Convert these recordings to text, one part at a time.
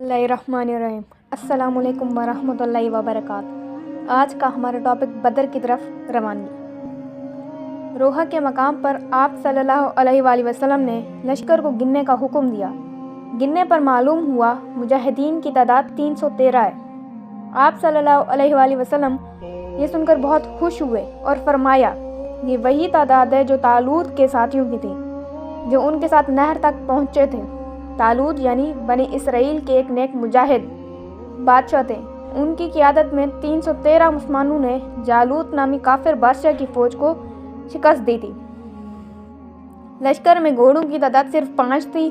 बिस्मिल्लाहिर्रहमानिर्रहीम। अस्सलाम वालेकुम वरहमतुल्लाहि वबरकातुहू। आज का हमारा टॉपिक बदर की तरफ रवानगी। रोहा के मकाम पर आप सल्लल्लाहु अलैहि वसल्लम ने लश्कर को गिनने का हुक्म दिया। गिनने पर मालूम हुआ मुजाहिदीन की तादाद 313 है। आप सल्लल्लाहु अलैहि वसल्लम ये सुनकर बहुत खुश हुए और फरमाया, ये वही तादाद है जो तालूत के साथियों की थी, जो उनके साथ नहर तक पहुँचे थे। तालूत यानी बनी इसराइल के एक नेक मुजाहिद बादशाह थे। उनकी क़ियादत में 313 मुसलमानों ने जालूत नामी काफिर बादशाह की फ़ौज को शिकस्त दी थी। लश्कर में घोड़ों की तादाद सिर्फ 5 थी।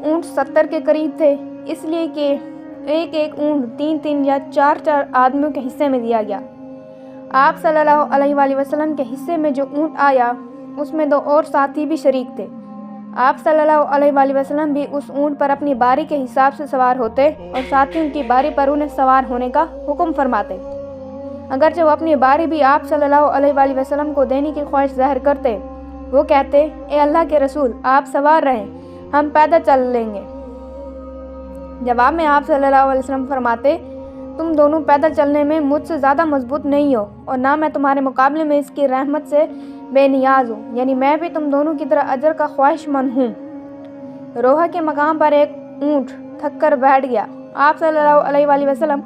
ऊँट 70 के करीब थे, इसलिए कि एक एक ऊँट 3-3 या 4-4 आदमियों के हिस्से में दिया गया। आप सल्लल्लाहु अलैहि वसल्लम के हिस्से में जो ऊँट आया उसमें 2 और साथी भी शरीक थे। आप सल्लल्लाहु अलैहि वसल्लम भी उस ऊँट पर अपनी बारी के हिसाब से सवार होते और साथियों की बारी पर उन्हें सवार होने का हुक्म फरमाते। अगरचे वो अपनी बारी भी आप सल्लल्लाहु अलैहि वसल्लम को देने की ख्वाहिश ज़ाहिर करते। वो कहते, ए अल्लाह के रसूल, आप सवार रहें, हम पैदल चल लेंगे। जवाब में आप सल्लल्लाहु अलैहि वसल्लम फरमाते, तुम दोनों पैदल चलने में मुझसे ज़्यादा मजबूत नहीं हो और ना मैं तुम्हारे मुकाबले में इसकी रहमत से बेनियाज हूँ, यानी मैं भी तुम दोनों की तरह अजर का ख्वाहिशमंद हूँ। रोहा के मकाम पर एक ऊँट थक कर बैठ गया। आप सल्लल्लाहु अलैहि वसल्लम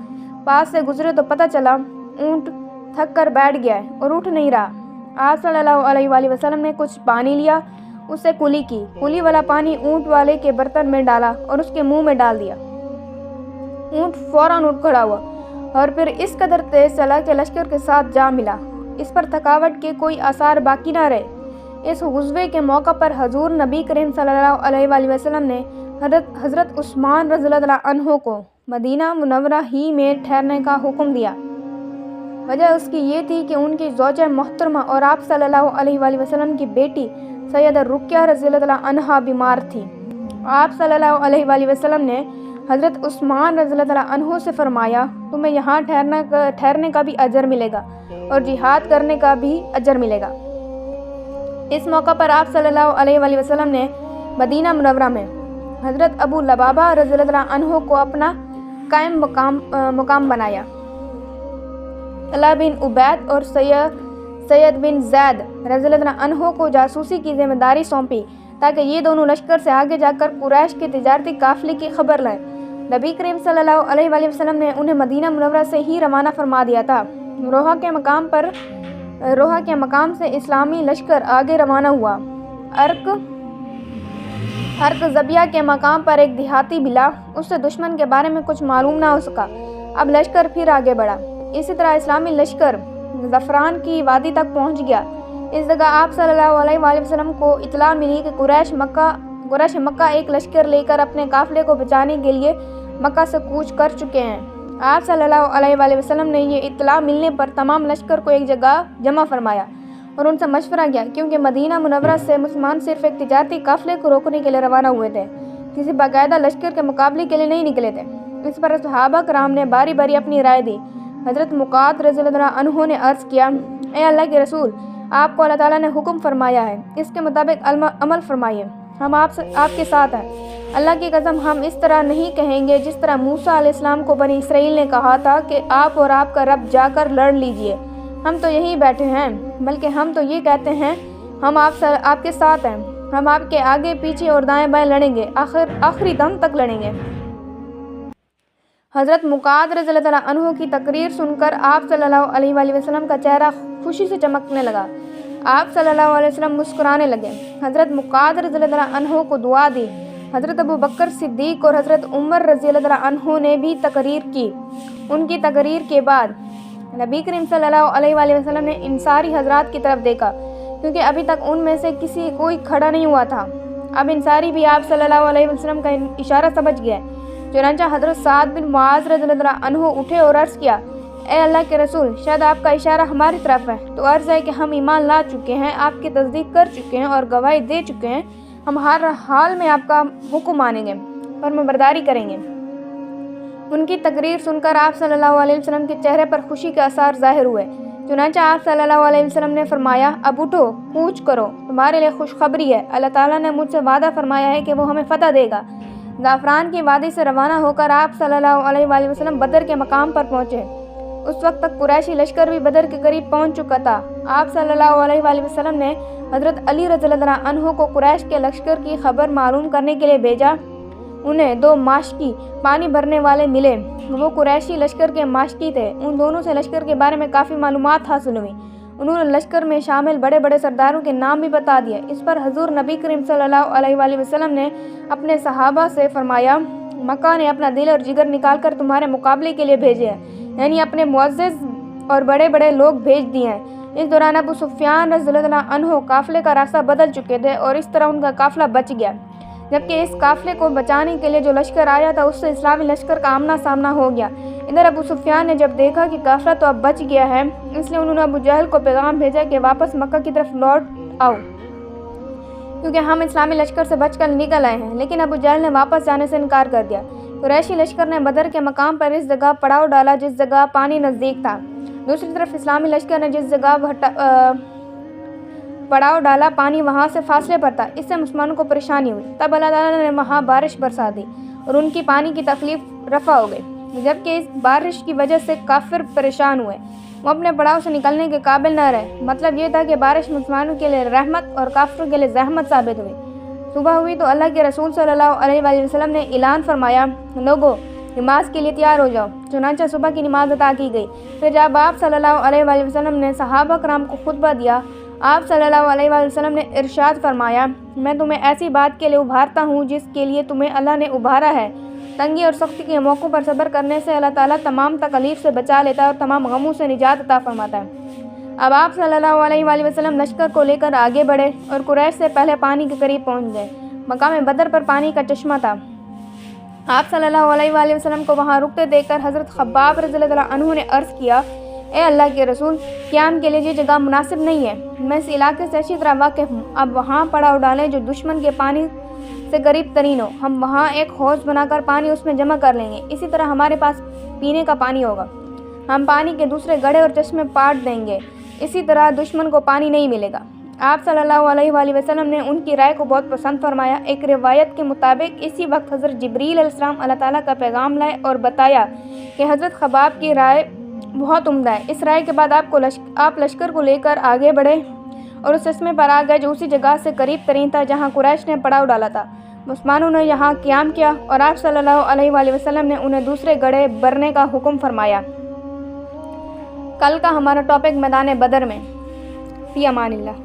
पास से गुजरे तो पता चला ऊँट थक कर बैठ गया है और उठ नहीं रहा। आप सल्लल्लाहु अलैहि वसल्लम ने कुछ पानी लिया, उससे कुली की। कुली वाला पानी ऊँट वाले के बर्तन में डाला और उसके मुंह में डाल दिया। ऊँट फौरन उठ खड़ा हुआ और फिर इस कदर तेज चला कि लश्कर के साथ जा मिला। इस पर थकावट के कोई आसार बाकी ना रहे। इस गुज़वे के मौका पर हजूर नबी करीम सल्लल्लाहु अलैहि वसल्लम ने हज़रत उस्मान रज़ियल्लाहु अन्हु को मदीना मुनव्वरा ही में ठहरने का हुक्म दिया। वजह उसकी ये थी कि उनकी ज़ौजा मोहतरमा और आप सल्लल्लाहु अलैहि वसल्लम की बेटी सैयदा रुक़िया रज़ियल्लाहु अन्हा बीमार थी। आप सल्लल्लाहु अलैहि वसल्लम ने हज़रत उस्मान रज़ियल्लाहु अन्हु से फरमाया, तुम्हें यहाँ ठहरने का भी अजर मिलेगा और जिहाद करने का भी अजर मिलेगा। इस मौका पर आप सल्लल्लाहु अलैहि वसल्लम ने मदीना मुनव्वरा में हज़रत अबू लबाबा रज़ियल्लाहु अन्हु को अपना कायम मुकाम बनाया। तला बिन उबैद और सैयद बिन ज़ैद रज़ियल्लाहु अन्हु को जासूसी की जिम्मेदारी सौंपी ताकि ये दोनों लश्कर से आगे जाकर कुरैश के तिजारती काफिले की खबर लाएं। नबी करीम सल्लल्लाहु अलैहि वसल्लम ने उन्हें मदीना मुनव्वरा से ही रवाना फरमा दिया था। रोहा के मकाम से इस्लामी लश्कर आगे रवाना हुआ। अर्क ज़बिया के मकाम पर एक देहाती मिला, उससे दुश्मन के बारे में कुछ मालूम ना हो सका। अब लश्कर फिर आगे बढ़ा। इसी तरह इस्लामी लश्कर ज़फ़रान की वादी तक पहुँच गया। इस जगह आप सल्लल्लाहु अलैहि वसल्लम को इत्तला मिली कि कुरैश मक्का एक लश्कर लेकर अपने काफिले को बचाने के लिए मक्का से कूच कर चुके हैं। आप सल्लल्लाहु अलैहि वसल्लम ने ये इत्तला मिलने पर तमाम लश्कर को एक जगह जमा फरमाया और उनसे मशवरा किया, क्योंकि मदीना मुनव्वरा से मुसलमान सिर्फ एक तिजारती काफिले को रोकने के लिए रवाना हुए थे, किसी बाकायदा लश्कर के मुकाबले के लिए नहीं निकले थे। इस पर सहाबा कराम ने बारी बारी अपनी राय दी। हज़रत मुक़ात रज़ियल्लाहु अन्हु ने अर्ज़ किया, ए अल्लाह के रसूल, आपको अल्लाह ताला ने हुक्म फरमाया है, इसके मुताबिक अमल फरमाइए, हम आपके साथ हैं। अल्लाह की कसम, हम इस तरह नहीं कहेंगे जिस तरह मूसा अलैहिस्सलाम को बनी इसराइल ने कहा था कि आप और आपका रब जाकर लड़ लीजिए। हम तो यहीं बैठे हैं, बल्कि हम तो ये कहते हैं हम आपके साथ हैं। हम आपके आगे पीछे और दाएं बाएं लड़ेंगे, आखिरी दम तक लड़ेंगे। हज़रत मुक़ात रज़ियल्लाहु अन्हु की तकरीर सुनकर आप सल्लल्लाहु अलैहि वसल्लम का चेहरा खुशी से चमकने लगा। आप सल्लल्लाहु अलैहि वसल्लम मुस्कुराने लगे। हज़रत मुक़ात रज़ियल्लाहु अन्हु को दुआ दी। हज़रत अबू बकर सिद्दीक़ और हज़रत उमर रज़ियल्लाहु अन्हु ने भी तकरीर की। उनकी तकरीर के बाद नबी करीम सल्लल्लाहु अलैहि वसल्लम ने इंसारी हज़रात की तरफ देखा, क्योंकि अभी तक उनमें से कोई खड़ा नहीं हुआ था। अब इंसारी भी आप सल्लल्लाहु अलैहि वसल्लम का इशारा समझ गए। चुनांचा हज़रत साद बिन मुआज़ रज़ियल्लाहु अन्हु उठे और अर्ज़ किया, ए अल्लाह के रसूल, शायद आपका इशारा हमारी तरफ है, तो अर्ज़ है कि हम ईमान ला चुके हैं, आपकी तस्दीक कर चुके हैं और गवाही दे चुके हैं। हम हर हाल में आपका हुक्म मानेंगे, फरमाबरदारी करेंगे। उनकी तकरीर सुनकर आप सल्लल्लाहु अलैहि वसल्लम के चेहरे पर खुशी के आसार ज़ाहिर हुए। चुनांचा आप सल्लल्लाहु अलैहि वसल्लम ने फरमाया, अब उठो, कूच करो, तुम्हारे लिए खुशखबरी है, अल्लाह ताला ने मुझसे वादा फरमाया है कि वो हमें फ़तह देगा। ज़ाफ़रान की वादी से रवाना होकर आप सल्लल्लाहु अलैहि वसल्लम बदर के मकाम पर पहुँचे। उस वक्त तक कुरैशी लश्कर भी बदर के करीब पहुँच चुका था। आप सल्लल्लाहु अलैहि वसल्लम ने हज़रत अली रज़ियल्लाहु अन्हु को कुरैश के लश्कर की खबर मालूम करने के लिए भेजा। उन्हें 2 माशकी पानी भरने वाले मिले। वो कुरैशी लश्कर के माशकी थे। उन दोनों से लश्कर के बारे में काफ़ी मालूमात हासिल हुई। उन्होंने लश्कर में शामिल बड़े बड़े सरदारों के नाम भी बता दिए। इस पर हजूर नबी करीम सल्लल्लाहु अलैहि वसल्लम ने अपने सहाबा से फरमाया, मक्का ने अपना दिल और जिगर निकाल कर तुम्हारे मुकाबले के लिए भेजे हैं, यानी अपने मुअज़्ज़िज़ और बड़े बड़े लोग भेज दिए हैं। इस दौरान अबू सुफियान रज़ियल्लाहु अन्हु काफ़िले का रास्ता बदल चुके थे और इस तरह उनका काफ़िला बच गया, जबकि इस काफ़िले को बचाने के लिए जो लश्कर आया था उससे इस्लामी लश्कर का आमना सामना हो गया। इधर अबू सुफियान ने जब देखा कि काफ़िला तो अब बच गया है, इसलिए उन्होंने अबू जहल को पैगाम भेजा कि वापस मक्का की तरफ लौट आओ, क्योंकि हम इस्लामी लश्कर से बचकर निकल आए हैं। लेकिन अबू जहल ने वापस जाने से इनकार कर दिया। कुरैशी लश्कर ने बदर के मकाम पर इस जगह पड़ाव डाला जिस जगह पानी नज़दीक था। दूसरी तरफ इस्लामी लश्कर ने जिस जगह पड़ाव डाला पानी वहाँ से फासले पर था। इससे मुसलमानों को परेशानी हुई। तब अल्लाह ताला ने वहाँ बारिश बरसा दी और उनकी पानी की तकलीफ रफ़ा हो गई, जबकि इस बारिश की वजह से काफिर परेशान हुए। वो अपने पड़ाव से निकलने के काबिल न रहे। मतलब ये था कि बारिश मुसलमानों के लिए रहमत और काफिरों के लिए जहमत साबित हुई। सुबह हुई तो अल्लाह के रसूल सल्लल्लाहु अलैहि वसल्लम ने ऐलान फरमाया, लोगों नमाज के लिए तैयार हो जाओ। चुनांचे सुबह की नमाज अता की गई। फिर जब आप सल्लल्लाहु अलैहि वसल्लम ने सहाबा कराम को खुतबा दिया, आप सल्लल्लाहु अलैहि वसल्लम ने इरशाद फरमाया, मैं तुम्हें ऐसी बात के लिए उभारता हूँ जिसके लिए तुम्हें अल्लाह ने उभारा है। तंगी और सख्ती के मौक़ों पर सब्र करने से अल्लाह ताला तमाम तकलीफ से बचा लेता है और तमाम गमों से निजात अता फरमाता है। अब आप सल्लल्लाहु अलैहि वसल्लम लश्कर को लेकर आगे बढ़े और कुरैश से पहले पानी के करीब पहुँच गए। मकाम बदर पर पानी का चश्मा था। आप सल्लल्लाहु अलैहि वसल्लम को वहाँ रुकते देखकर हज़रत खब्बाब रज़ियल्लाहु अन्हु ने अर्ज़ किया, ए अल्लाह के रसूल, क़याम के लिए ये जगह मुनासिब नहीं है। मैं इस इलाके से अच्छी तरह वाकिफ़ हूँ। अब वहाँ पड़ाव डालें जो दुश्मन के पानी से करीब तरीन हो। हम वहाँ एक हौज़ बनाकर पानी उसमें जमा कर लेंगे। इसी तरह हमारे पास पीने का पानी होगा। हम पानी के दूसरे गड्ढे और चश्मे पाट देंगे। इसी तरह दुश्मन को पानी नहीं मिलेगा। आप सल्लल्लाहु अलैहि वसल्लम ने उनकी राय को बहुत पसंद फरमाया। एक रिवायत के मुताबिक इसी वक्त हज़रत जिब्रील अलैहिस्सलाम अल्लाह ताला का पैगाम लाए और बताया कि हज़रत खबाब की राय बहुत उम्दा है। इस राय के बाद आप लश्कर को लेकर आगे बढ़े और उस चश्मे पर आ गए जो उसी जगह से करीब तरीन था जहाँ कुरैश ने पड़ाव डाला था। मुसलमानों ने यहाँ क़याम किया और आप सल्लल्लाहु अलैहि वसल्लम ने उन्हें दूसरे गड्ढे भरने का हुक्म फरमाया। कल का हमारा टॉपिक मैदान बदर में। फ़ी अमानिल्लाह।